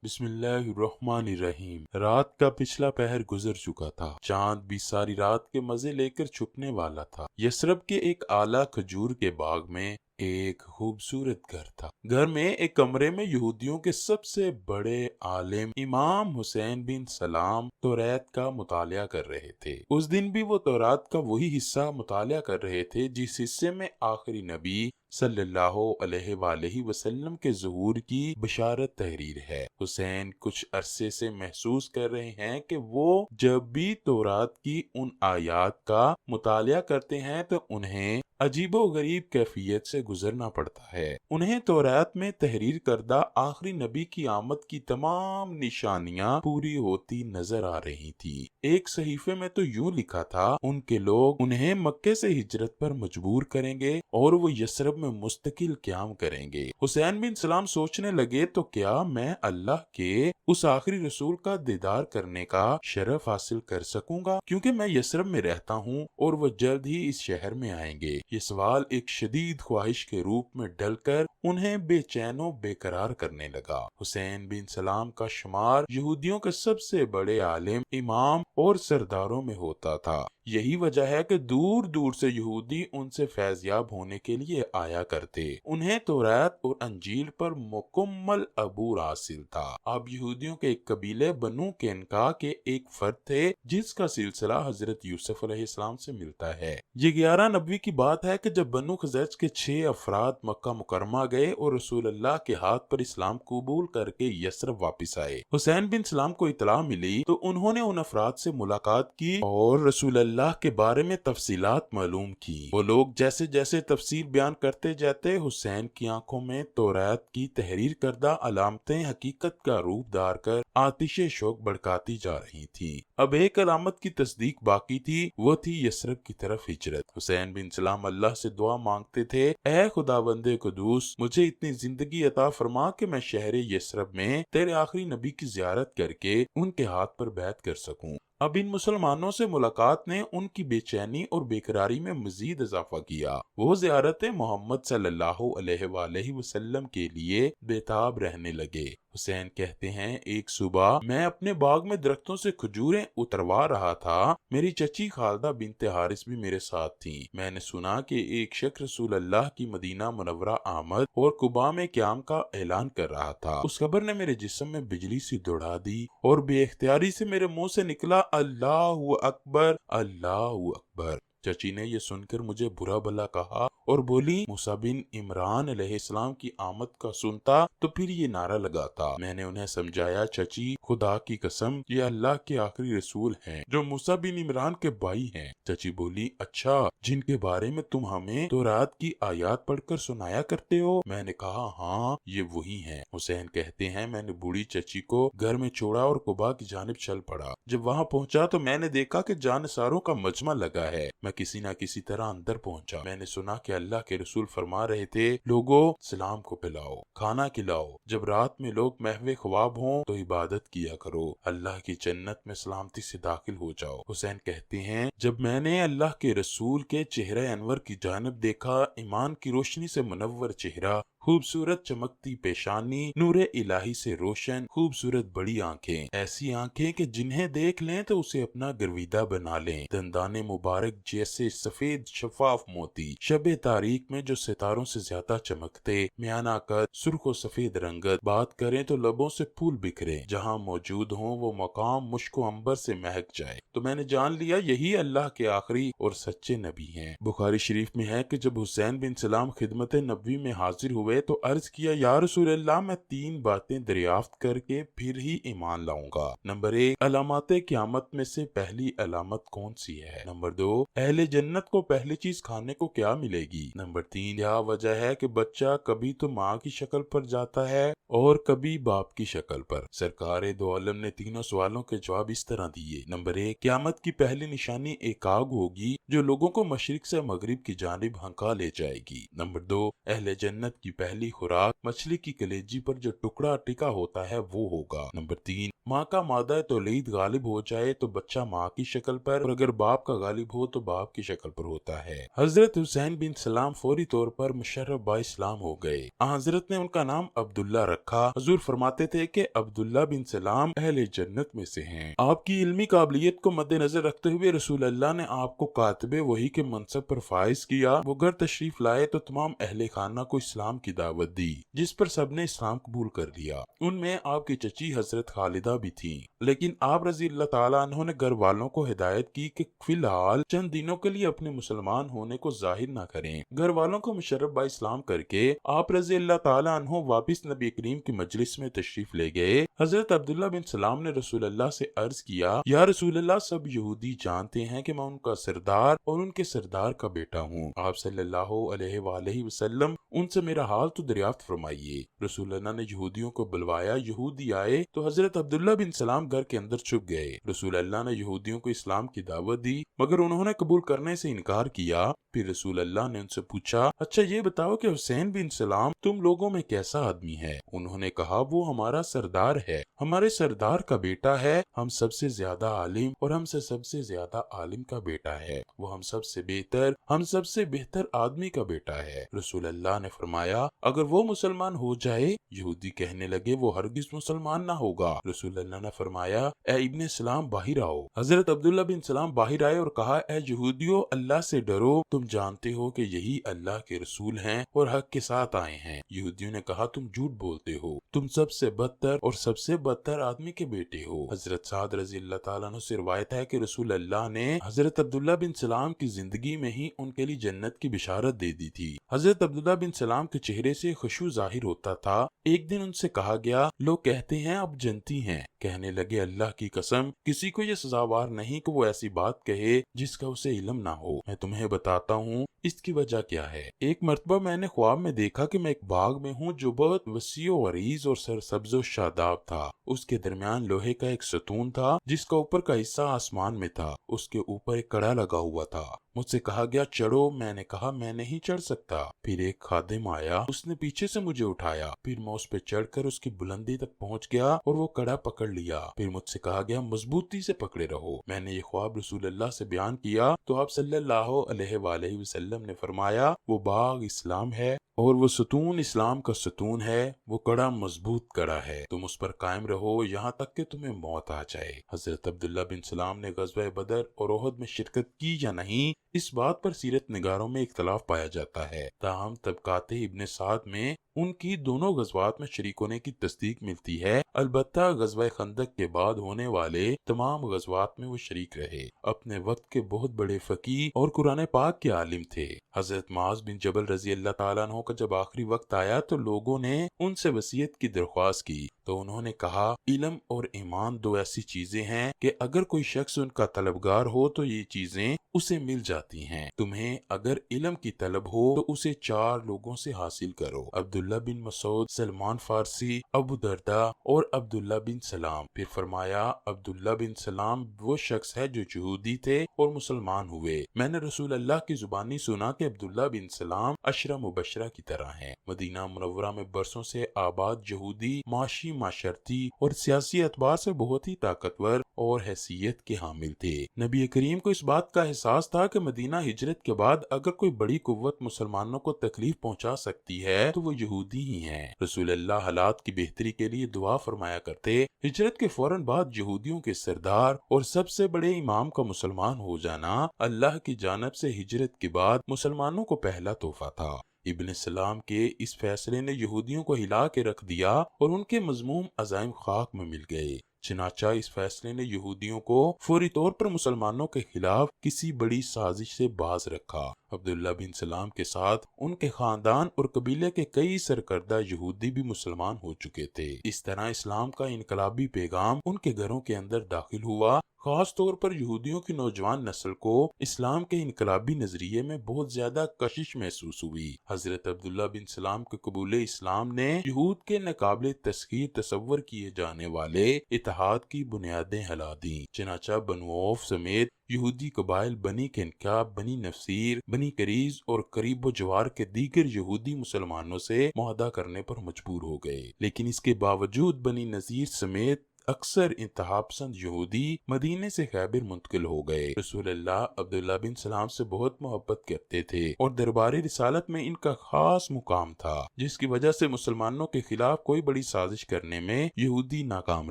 बिस्मिल्लाहिर्रहमानिर्रहीम। रात का पिछला पहर गुजर चुका था। चांद भी सारी रात के मजे लेकर छुपने वाला था। यसरब के एक आला खजूर के बाग में एक खूबसूरत घर था। घर में एक कमरे में यहूदियों के सबसे बड़े आलिम इमाम हुसैन बिन सलाम तौरात का मुतालिया कर रहे थे। उस दिन भी वो तौरात का वही हिस्सा मुतालिया कर रहे थे जिस हिस्से में आखिरी नबी सल्लल्लाहु अलैहि वसल्लम के ज़ुहूर की बशारत तहरीर है। हुसैन कुछ अरसे से महसूस कर रहे हैं कि वो जब भी तौरात की उन आयात का मुतालिया करते हैं तो उन्हें अजीबो गरीब कैफियत से गुजरना पड़ता है। उन्हें तौरात में तहरीर करदा आखिरी नबी की आमद की तमाम निशानियां पूरी होती नजर आ रही थी। एक सहीफे में तो यूं लिखा था, उनके लोग उन्हें मक्के से हिजरत पर मजबूर करेंगे और वो यसरब में मुस्तकिल क़याम करेंगे। हुसैन बिन सलाम सोचने लगे, तो क्या मैं अल्लाह के उस आखिरी रसूल का दीदार करने का शरफ हासिल कर सकूंगा, क्योंकि मैं यसरब में रहता हूँ और वो जल्द ही इस शहर में आएंगे। ये सवाल एक शदीद ख्वाहिश के रूप में डलकर उन्हें बेचैनो बेकरार करने लगा। हुसैन बिन सलाम का शुमार यहूदियों के सबसे बड़े आलिम, इमाम और सरदारों में होता था। यही वजह है कि दूर दूर से यहूदी उनसे फैज़याब होने के लिए आया करते। उन्हें तौरात और अंजील पर मुकम्मल अबूर हासिल था। अब यहूदियों के एक कबीले बनु कैनका के एक फर्द थे जिसका सिलसिला हजरत यूसुफ अलैहिस्सलाम से मिलता है। ये 11 नबी की बात है कि जब बनु खज़रज के 6 अफराद मक्का मुकरमा गए और रसूल अल्लाह के हाथ पर इस्लाम कबूल करके यसरब वापस आए। हुसैन बिन सलाम को इतला मिली तो उन्होंने उन अफराद से मुलाकात की और रसूल अल्लाह के बारे में तफसीलात मालूम की। वो लोग जैसे जैसे तफसील बयान करते जाते, हुसैन की आंखों में तौरात की तहरीर करदा अलामतें हकीकत का रूप धार कर आतिशे शौक भड़काती जा रही थी। अब एक अलामत की तस्दीक बाकी थी, वो थी यसरब की तरफ हिजरत। हुसैन बिन सलाम अल्लाह से दुआ मांगते थे, ऐ खुदावंदे कुदूस, मुझे इतनी जिंदगी अता फरमा कि मैं शहर यसरब में तेरे आखिरी नबी की जियारत करके उनके हाथ पर बैत कर सकूं। अब इन मुसलमानों से मुलाकात ने उनकी बेचैनी और बेकरारी में मजीद इजाफा किया। वो ज़ियारत मोहम्मद सल्लल्लाहु अलैहि वसल्लम के लिए बेताब रहने लगे। हुसैन कहते हैं, एक सुबह मैं अपने बाग में दरख्तों से खजूरें उतरवा रहा था। मेरी चची खालदा बिनते हारिस भी मेरे साथ थी। मैंने सुना कि एक शख्स रसूल अल्लाह की मदीना मुनव्वरा आमद और कुबा में क़याम का ऐलान कर रहा था। उस खबर ने मेरे जिस्म में बिजली सी दौड़ा दी और बेख्तियारी से मेरे मुंह से निकला, अल्लाहु अकबर, अल्लाहु अकबर। चची ने ये सुनकर मुझे बुरा भला कहा और बोली, मूसा बिन इमरान अलैहिस्सलाम की आमद का सुनता तो फिर ये नारा लगाता। मैंने उन्हें समझाया, चची खुदा की कसम, ये अल्लाह के आखिरी रसूल हैं जो मूसा बिन इमरान के भाई हैं। चची बोली, अच्छा, जिनके बारे में तुम हमें तौरात की आयात पढ़कर सुनाया करते हो? मैंने कहा, हाँ, ये वही हैं। हुसैन कहते हैं, मैंने बूढ़ी चची को घर में छोड़ा और कुबा की जानिब चल पड़ा। जब वहाँ पहुँचा तो मैंने देखा कि जानसारों का मजमा लगा है। मैं किसी न किसी तरह अंदर पहुँचा। मैंने सुना कि अल्लाह के रसूल फरमा रहे थे, लोगों, सलाम को पिलाओ, खाना खिलाओ। जब रात में लोग महवे ख्वाब हों तो इबादत किया करो। अल्लाह की जन्नत में सलामती से दाखिल हो जाओ। हुसैन कहते हैं, जब मैंने अल्लाह के रसूल के चेहरे अनवर की जानिब देखा, ईमान की रोशनी से मुनव्वर चेहरा, खूबसूरत चमकती पेशानी, नूरे इलाही से रोशन, खूबसूरत बड़ी आंखें, ऐसी आंखें कि जिन्हें देख लें तो उसे अपना गर्विदा बना लें। दंदाने मुबारक जैसे सफेद शफाफ मोती, शबे तारीख में जो सितारों से ज्यादा चमकते, म्याना कद, सुर्ख सफेद रंगत, बात करें तो लबों से फूल बिखरे, जहाँ मौजूद हो वो मकाम मुश्को अंबर से महक जाए। तो मैंने जान लिया यही अल्लाह के आखिरी और सच्चे नबी हैं। बुखारी शरीफ में है कि जब हुसैन बिन सलाम खिदमत नबी में हाजिर हुए तो अर्ज किया, या रसूल अल्लाह, मैं 3 बातें दरियाफ्त करके फिर ही ईमान लाऊंगा। नंबर 1, अलामत क़यामत में से पहली अलामत कौन सी है? नंबर 2, अहले जन्नत को पहली चीज खाने को क्या मिलेगी? नंबर 3, क्या वजह है कि बच्चा कभी तो माँ की शक्ल पर जाता है और कभी बाप की शक्ल पर? सरकार दो आलम ने तीनों सवालों के जवाब इस तरह दिए। नंबर 1, क़यामत की पहली निशानी एक आग होगी जो लोगों को मशरिक से मगरिब की जानिब हंका ले जाएगी। नंबर 2, अहले जन्नत की पहली खुराक मछली की कलेजी पर जो टुकड़ा टिका होता है वो होगा। नंबर 3, माँ का मादा तौलीद गालिब हो जाए तो बच्चा माँ की शक्ल पर, और अगर बाप का गालिब हो तो बाप की शक्ल पर होता है। हजरत हुसैन बिन सलाम फौरी तौर पर मुशर्रफ बा इस्लाम हो गए। हजरत ने उनका नाम अब्दुल्ला रखा। हुजूर फरमाते थे कि अब्दुल्ला बिन सलाम अहले जन्नत में से हैं। आपकी इल्मी काबिलियत को मद्देनजर रखते हुए रसूल अल्लाह ने आपको कातिबे वही के मनसब पर फाइज किया। वो घर तशरीफ लाए तो तमाम अहले खाना को इस्लाम की दावत दी, जिस पर सबने इस्लाम कबूल कर लिया। उनमें आपकी चची हजरत खालिदा भी थी, लेकिन आप रजी अल्लाह ताला अन्हु ने घर वालों को हिदायत की कि फिलहाल चंद दिनों के लिए अपने मुसलमान होने को जाहिर न करें। घर वालों को मुशर्रफ बा इस्लाम करके आप रजी अल्लाह ताला अन्हु वापिस नबी करीम की मजलिस में तशरीफ ले गए। हजरत अब्दुल्ला बिन सलाम ने रसूल अल्लाह से अर्ज किया, या रसूल अल्लाह, सब यहूदी जानते हैं कि मैं उनका सरदार और उनके सरदार का बेटा हूँ। आप सल्लल्लाहु अलैहि वसल्लम उनसे मेरा हाल तो दरियाफ्त फरमाइए। रसूल अल्लाह ने यहूदियों को बुलवाया। यहूदी आए तो हजरत अब्दुल्ला बिन सलाम घर के अंदर छुप गए। रसूल अल्लाह ने यहूदियों को इस्लाम की दावत दी, मगर उन्होंने कबूल करने से इनकार किया। फिर रसूल अल्लाह ने उनसे पूछा, अच्छा ये बताओ कि हुसैन बिन सलाम तुम लोगों में कैसा आदमी है? उन्होंने कहा, वो हमारा सरदार है, हमारे सरदार का बेटा है, हम सबसे ज्यादा आलिम और हमसे सबसे ज्यादा आलिम का बेटा है, वो हम सबसे बेहतर आदमी का बेटा है। रसूल अल्लाह ने फरमाया, अगर वो मुसलमान हो जाए? यहूदी कहने लगे, वो हरगिज मुसलमान ना होगा। रसूल अल्लाह ने फरमाया, ए इब्ने सलाम बाहर आओ। हजरत अब्दुल्ला बिन सलाम बाहर आए और कहा, ए यहूदियों, अल्लाह से डरो, तुम जानते हो कि यही अल्लाह के रसूल हैं और हक के साथ आए हैं। यहूदियों ने कहा, तुम झूठ बोलते हो, तुम सबसे बदतर और सबसे बदतर आदमी के बेटे हो। हजरत साद रजी अल्लाह ताला अन्हु से रिवायत है कि रसूल अल्लाह ने हजरत अब्दुल्ला बिन सलाम की जिंदगी में ही उनके लिए जन्नत की बिशारत दे दी थी। हजरत अब्दुल्ला बिन सलाम के चेहरे से खुशू जाहिर होता था। एक दिन उनसे कहा गया, लोग कहते हैं आप जनती हैं। कहने लगे, अल्लाह की कसम, किसी को यह सजावार नहीं कि वो ऐसी बात कहे जिसका उसे इल्म ना हो। मैं तुम्हें बताता हूँ इसकी वजह क्या है। एक मर्तबा मैंने ख्वाब में देखा कि मैं एक बाग में हूँ जो बहुत वसीओ वरीज और सरसब्जो शादाब था। उसके दरमियान लोहे का एक सतून था जिसका ऊपर का हिस्सा आसमान में था। उसके ऊपर एक कड़ा लगा हुआ था। मुझसे कहा गया, चढ़ो। मैंने कहा, मैं नहीं चढ़ सकता। फिर एक खादिम आया, उसने पीछे से मुझे उठाया। फिर मैं उस पे चढ़कर उसकी बुलंदी तक पहुंच गया और वो कड़ा पकड़ लिया। फिर मुझसे कहा गया, मजबूती से पकड़े रहो। मैंने ये ख्वाब रसूल अल्लाह से बयान किया तो आप सल्लल्लाहु अलैहि वसल्लम ने फरमाया, वो बाग इस्लाम है और वो सतून इस्लाम का सतून है। वो कड़ा मजबूत कड़ा है, तुम उस पर कायम रहो यहाँ तक कि तुम्हें मौत आ जाए। हजरत अब्दुल्ला बिन सलाम ने गज़वा बदर और ओहद में शिरकत की या नहीं, इस बात पर सीरत निगारों में इख्तलाफ पाया जाता है। ताहम तबकाते इब्ने साद में उनकी दोनों गज़वात में शरीक होने की तस्दीक मिलती है। अलबत्ता गज़वा खंदक के बाद होने वाले तमाम गज़वात में वो शरीक रहे। अपने वक्त के बहुत बड़े फकीह और कुरान पाक के आलिम थे। हजरत माज बिन जबल रजी अल्लाह ताला अन्हु का जब आखिरी वक्त आया तो लोगों ने उनसे वसीयत की दरख्वास्त की तो उन्होंने कहा, इल्म और ईमान दो ऐसी चीजें हैं कि अगर कोई शख्स उनका तलबगार हो तो ये चीजें उसे मिल जाती हैं। तुम्हें अगर इल्म की तलब हो तो उसे चार लोगों से हासिल करो, अब्दुल्ला बिन मसूद, सलमान फारसी, अबू दरदा और अब्दुल्ला बिन सलाम। फिर फरमाया, अब्दुल्ला बिन सलाम वो शख्स है जो यहूदी थे और मुसलमान हुए। मैंने रसूल अल्लाह की जुबानी सुना कि अब्दुल्ला बिन सलाम अशरा मुबशरा की तरह हैं। मदीना मुनव्वरा में बरसों से आबाद यहूदी माशी, माशरती और सियासी एतबार से बहुत ही ताकतवर और हैसियत के हामिल थे। नबी करीम को इस बात का एहसास था कि मदीना हिजरत के बाद अगर कोई बड़ी कुव्वत मुसलमानों को तकलीफ पहुंचा सकती है तो वो यहूदी ही हैं। रसूल अल्लाह हालात की बेहतरी के लिए दुआ फरमाया करते। हिजरत के फौरन बाद यहूदियों के सरदार और सबसे बड़े इमाम का मुसलमान हो जाना अल्लाह की जानब से हिजरत के बाद मुसलमानों को पहला तोहफा था। इब्न सलाम के इस फैसले ने यहूदियों को हिला के रख दिया और उनके मजमूम अज़ाइम खाक में मिल गए। चनाचा इस फैसले ने यहूदियों को फौरी तौर पर मुसलमानों के खिलाफ किसी बड़ी साजिश से बाज रखा। अब्दुल्ला बिन सलाम के साथ उनके खानदान और कबीले के कई सरकर्दा यहूदी भी मुसलमान हो चुके थे। इस तरह इस्लाम का इनकलाबी पैगाम उनके घरों के अंदर दाखिल हुआ خاص طور پر یہودیوں کی نوجوان نسل کو اسلام کے انقلابی نظریے میں بہت زیادہ کشش محسوس ہوئی۔ حضرت عبداللہ بن سلام کے قبول اسلام نے یہود کے ناقابل تسخیر تصور کیے جانے والے اتحاد کی بنیادیں ہلا دیں۔ چنانچہ بنو عوف سمیت یہودی قبائل بنی کنکا، بنی نفسیر، بنی کریز اور قریب و جوار کے دیگر یہودی مسلمانوں سے معاہدہ کرنے پر مجبور ہو گئے، لیکن اس کے باوجود بنی نذیر سمیت اکثر انتہا پسند یہودی مدینے سے خیبر منتقل ہو گئے۔ رسول اللہ عبداللہ بن سلام سے بہت محبت کرتے تھے اور دربار رسالت میں ان کا خاص مقام تھا، جس کی وجہ سے مسلمانوں کے خلاف کوئی بڑی سازش کرنے میں یہودی ناکام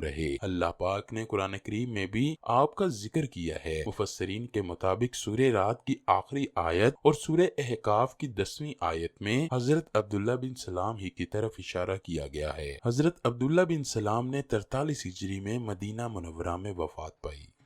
رہے۔ اللہ پاک نے قرآن کریم میں بھی آپ کا ذکر کیا ہے۔ مفسرین کے مطابق سورہ رات کی آخری آیت اور سورہ احقاف کی 10ویں آیت میں حضرت عبداللہ بن سلام ہی کی طرف اشارہ کیا گیا ہے۔ حضرت عبداللہ بن سلام نے 43 ہجری میں مدینہ منورہ میں وفات پائی۔